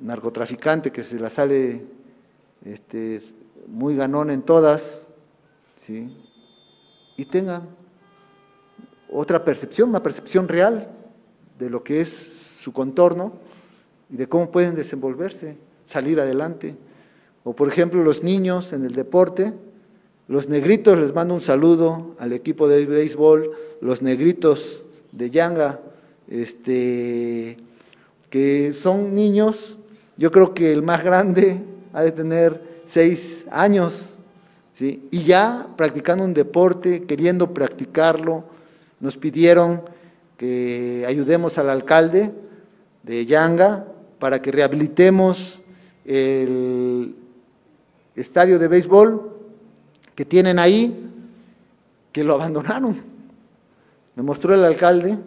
narcotraficante que se la sale muy ganón en todas, ¿sí?, y tengan otra percepción, una percepción real de lo que es su contorno y de cómo pueden desenvolverse, salir adelante. O por ejemplo los niños en el deporte, los negritos, les mando un saludo al equipo de béisbol, los negritos de Yanga, que son niños, yo creo que el más grande ha de tener 6 años, ¿sí?, y ya practicando un deporte, queriendo practicarlo. Nos pidieron que ayudemos al alcalde de Yanga para que rehabilitemos el estadio de béisbol que tienen ahí, que lo abandonaron. Me mostró el alcalde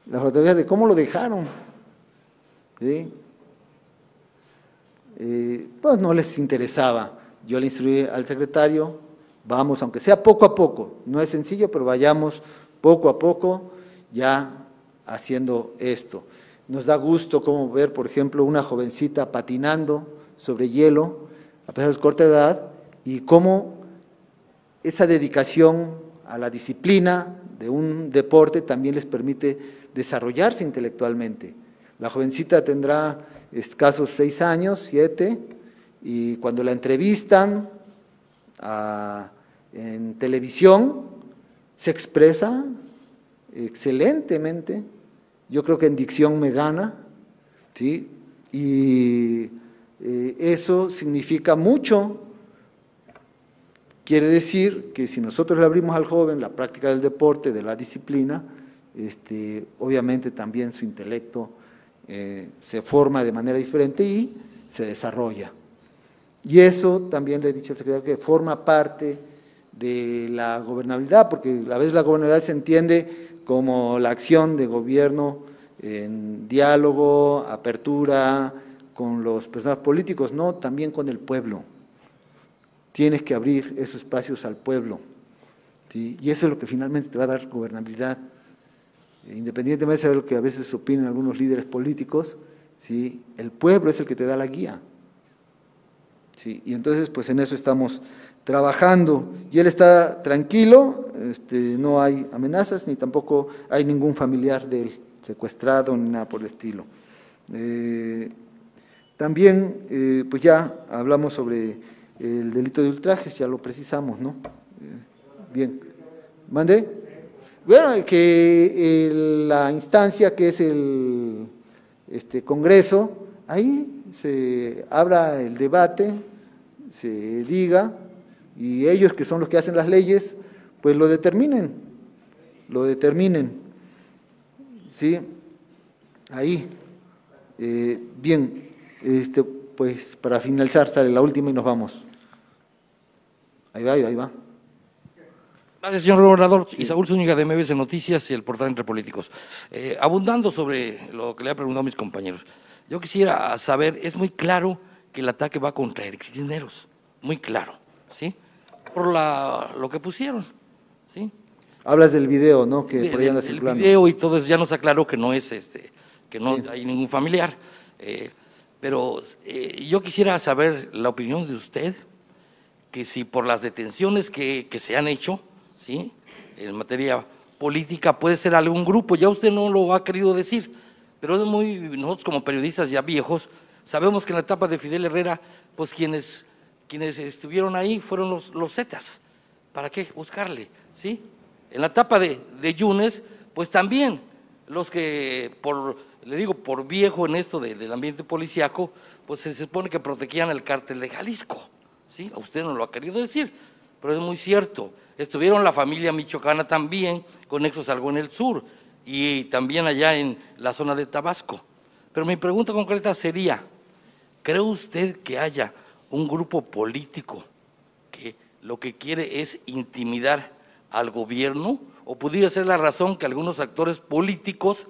la fotografía de cómo lo dejaron, ¿sí? Pues no les interesaba. Yo le instruí al secretario, vamos, aunque sea poco a poco, no es sencillo, pero vayamos poco a poco ya haciendo esto. Nos da gusto como ver, por ejemplo, una jovencita patinando sobre hielo, a pesar de su corta edad, y cómo esa dedicación a la disciplina de un deporte también les permite desarrollarse intelectualmente. La jovencita tendrá escasos 6 años, 7, y cuando la entrevistan en televisión, se expresa excelentemente. Yo creo que en dicción me gana, ¿sí? Y eso significa mucho. Quiere decir que si nosotros le abrimos al joven la práctica del deporte, de la disciplina, obviamente también su intelecto se forma de manera diferente y se desarrolla. Y eso también le he dicho al secretario que forma parte de la gobernabilidad, porque a veces la gobernabilidad se entiende como la acción de gobierno en diálogo, apertura con los personajes políticos, no, también con el pueblo. Tienes que abrir esos espacios al pueblo, ¿sí? Y eso es lo que finalmente te va a dar gobernabilidad. Independientemente de lo que a veces opinan algunos líderes políticos, ¿sí?, el pueblo es el que te da la guía, ¿sí? Y entonces, pues en eso estamos trabajando. Y él está tranquilo, no hay amenazas, ni tampoco hay ningún familiar de él secuestrado, ni nada por el estilo. También, pues ya hablamos sobre el delito de ultrajes, ya lo precisamos, ¿no? Bien. ¿Mande? Bueno, que la instancia que es el Congreso, ahí se abra el debate, se diga, y ellos que son los que hacen las leyes, pues lo determinen, ¿sí? Ahí. Bien, pues para finalizar, sale la última y nos vamos. Ahí va. Gracias, señor gobernador. Sí. Isaúl Zúñiga, de MBS Noticias y el portal Entre Políticos. Abundando sobre lo que le ha preguntado a mis compañeros, yo quisiera saber, es muy claro que el ataque va contra Eric Cisneros, muy claro, ¿sí? Por lo que pusieron, ¿sí? Hablas del video, ¿no? Que por ahí anda circulando. El video y todo eso ya nos aclaró que no es que no hay ningún familiar. Pero yo quisiera saber la opinión de usted, que si por las detenciones que se han hecho, ¿sí?, en materia política, puede ser algún grupo, ya usted no lo ha querido decir, pero nosotros como periodistas ya viejos, sabemos que en la etapa de Fidel Herrera, pues quienes estuvieron ahí fueron los Zetas. ¿Para qué buscarle? ¿Sí? En la etapa de Yunes, pues también los que, le digo, por viejo en esto del ambiente policíaco, pues se supone que protegían el cártel de Jalisco, ¿sí? A usted no lo ha querido decir, pero es muy cierto. Estuvieron la familia michoacana también, con nexos algo en el sur, y también allá en la zona de Tabasco. Pero mi pregunta concreta sería, ¿cree usted que haya un grupo político que lo que quiere es intimidar al gobierno? ¿O pudiera ser la razón que algunos actores políticos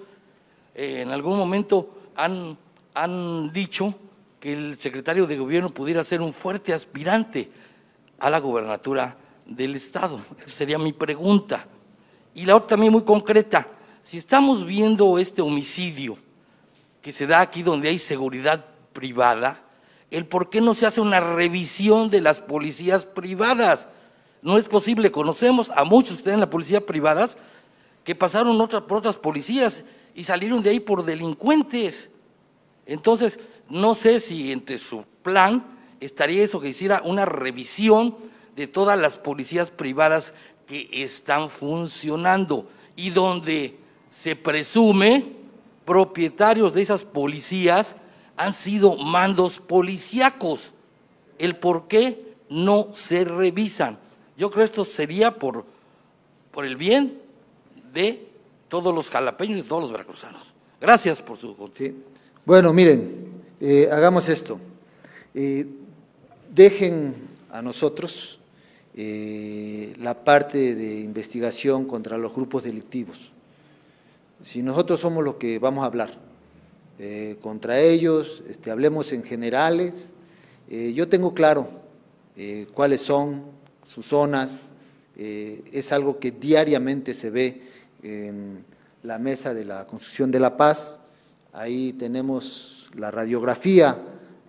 en algún momento han dicho que el secretario de gobierno pudiera ser un fuerte aspirante a la gobernatura del estado? Esa sería mi pregunta. Y la otra también muy concreta, si estamos viendo este homicidio que se da aquí donde hay seguridad privada, el por qué no se hace una revisión de las policías privadas. No es posible, conocemos a muchos que están en la policía privadas que pasaron por otras policías y salieron de ahí por delincuentes. Entonces, no sé si entre su plan estaría eso, que hiciera una revisión de todas las policías privadas que están funcionando y donde se presume propietarios de esas policías han sido mandos policíacos. El por qué no se revisan. Yo creo que esto sería por el bien de todos los jalapeños y de todos los veracruzanos. Gracias por su contestación. Sí. Bueno, miren, hagamos esto. Dejen a nosotros la parte de investigación contra los grupos delictivos. Si nosotros somos los que vamos a hablar contra ellos, hablemos en generales. Yo tengo claro cuáles son sus zonas, es algo que diariamente se ve en la mesa de la construcción de la paz. Ahí tenemos la radiografía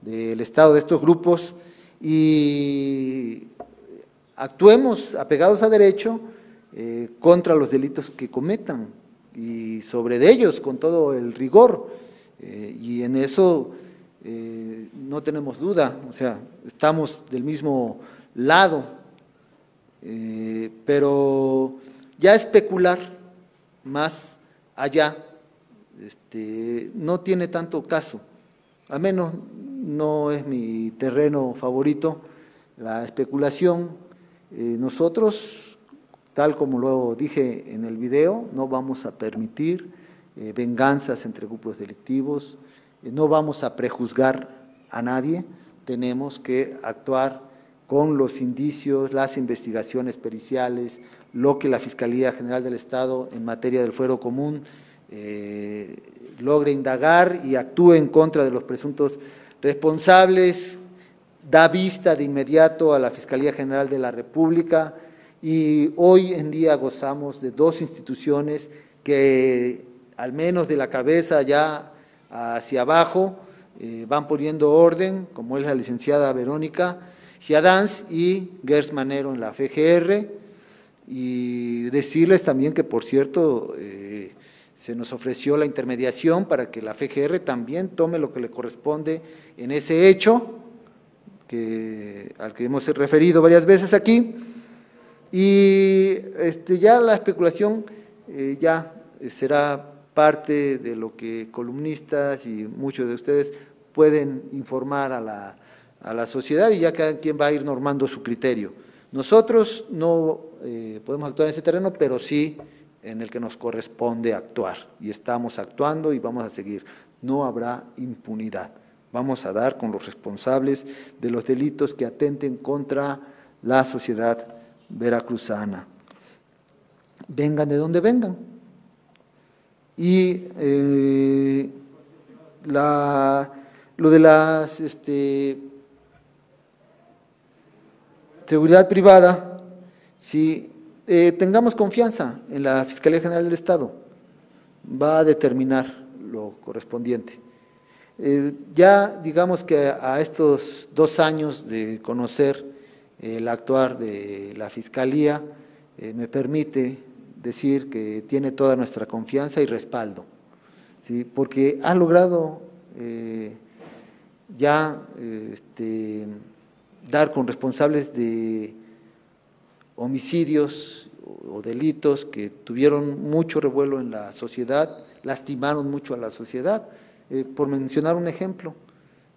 del estado de estos grupos y actuemos apegados a derecho contra los delitos que cometan y sobre de ellos con todo el rigor, y en eso no tenemos duda, o sea, estamos del mismo lado, pero ya especular más allá no tiene tanto caso, al menos no es mi terreno favorito, la especulación. Nosotros, tal como lo dije en el video, no vamos a permitir venganzas entre grupos delictivos, no vamos a prejuzgar a nadie, tenemos que actuar con los indicios, las investigaciones periciales, lo que la Fiscalía General del Estado en materia del fuero común logre indagar y actúe en contra de los presuntos responsables, da vista de inmediato a la Fiscalía General de la República y hoy en día gozamos de dos instituciones que al menos de la cabeza ya hacia abajo van poniendo orden, como es la licenciada Verónica Giadanz y Gers Manero en la FGR, y decirles también que, por cierto, se nos ofreció la intermediación para que la FGR también tome lo que le corresponde en ese hecho, al que hemos referido varias veces aquí, y ya la especulación ya será parte de lo que columnistas y muchos de ustedes pueden informar a la sociedad, y ya cada quien va a ir normando su criterio. Nosotros no podemos actuar en ese terreno, pero sí en el que nos corresponde actuar, y estamos actuando y vamos a seguir. No habrá impunidad. Vamos a dar con los responsables de los delitos que atenten contra la sociedad veracruzana. Vengan de donde vengan. Y lo de la seguridad privada, si tengamos confianza en la Fiscalía General del Estado, va a determinar lo correspondiente. Ya digamos que a estos 2 años de conocer el actuar de la Fiscalía, me permite decir que tiene toda nuestra confianza y respaldo, ¿sí? Porque ha logrado dar con responsables de homicidios o delitos que tuvieron mucho revuelo en la sociedad, lastimaron mucho a la sociedad. Por mencionar un ejemplo,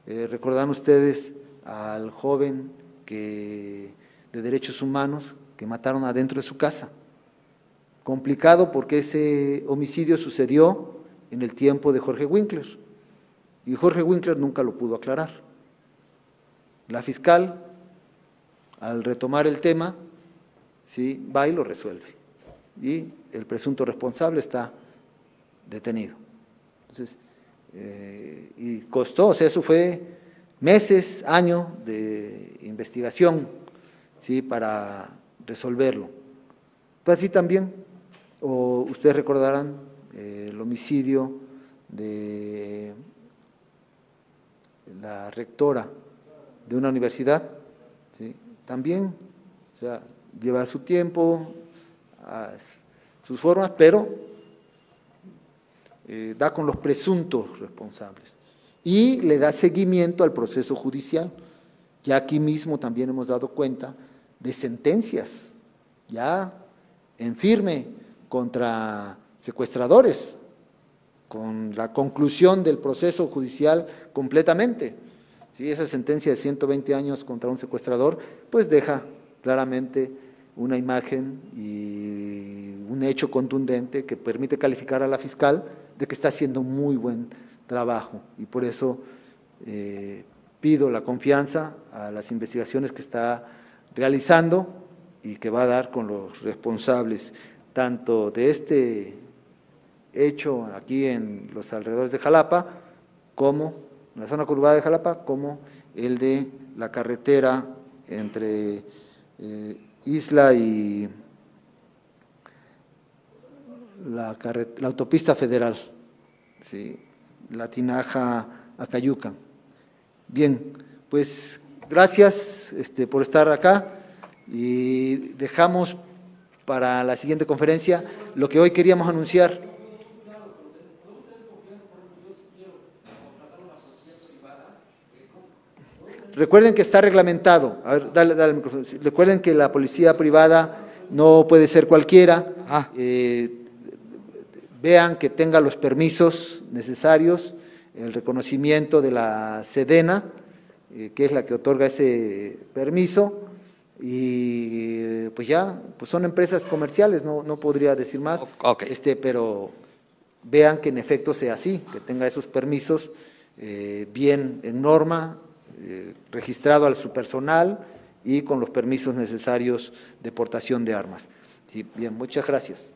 recordarán ustedes al joven de derechos humanos que mataron adentro de su casa. Complicado porque ese homicidio sucedió en el tiempo de Jorge Winkler, y Jorge Winkler nunca lo pudo aclarar. La fiscal, al retomar el tema, ¿sí?, va y lo resuelve, y el presunto responsable está detenido. Entonces, y costó, o sea, eso fue meses, años de investigación, ¿sí?, para resolverlo. Pues así también, o ustedes recordarán el homicidio de la rectora de una universidad, ¿sí?, también, o sea, lleva su tiempo, sus formas, pero da con los presuntos responsables y le da seguimiento al proceso judicial. Ya aquí mismo también hemos dado cuenta de sentencias ya en firme contra secuestradores, con la conclusión del proceso judicial completamente. ¿Sí? Esa sentencia de 120 años contra un secuestrador, pues deja claramente una imagen y un hecho contundente que permite calificar a la fiscal de que está haciendo muy buen trabajo, y por eso pido la confianza a las investigaciones que está realizando y que va a dar con los responsables tanto de este hecho aquí en los alrededores de Jalapa, como en la zona conurbada de Jalapa, como el de la carretera entre Isla y la autopista federal, ¿sí?, La Tinaja a Cayuca. Bien, pues gracias por estar acá, y dejamos para la siguiente conferencia lo que hoy queríamos anunciar. Recuerden que está reglamentado. A ver, dale el micrófono. Recuerden que la policía privada no puede ser cualquiera. Vean que tenga los permisos necesarios, el reconocimiento de la Sedena, que es la que otorga ese permiso, y pues ya, pues son empresas comerciales, no podría decir más, Okay. Pero vean que en efecto sea así, que tenga esos permisos bien en norma, registrado a su personal y con los permisos necesarios de portación de armas. Sí, bien, muchas gracias.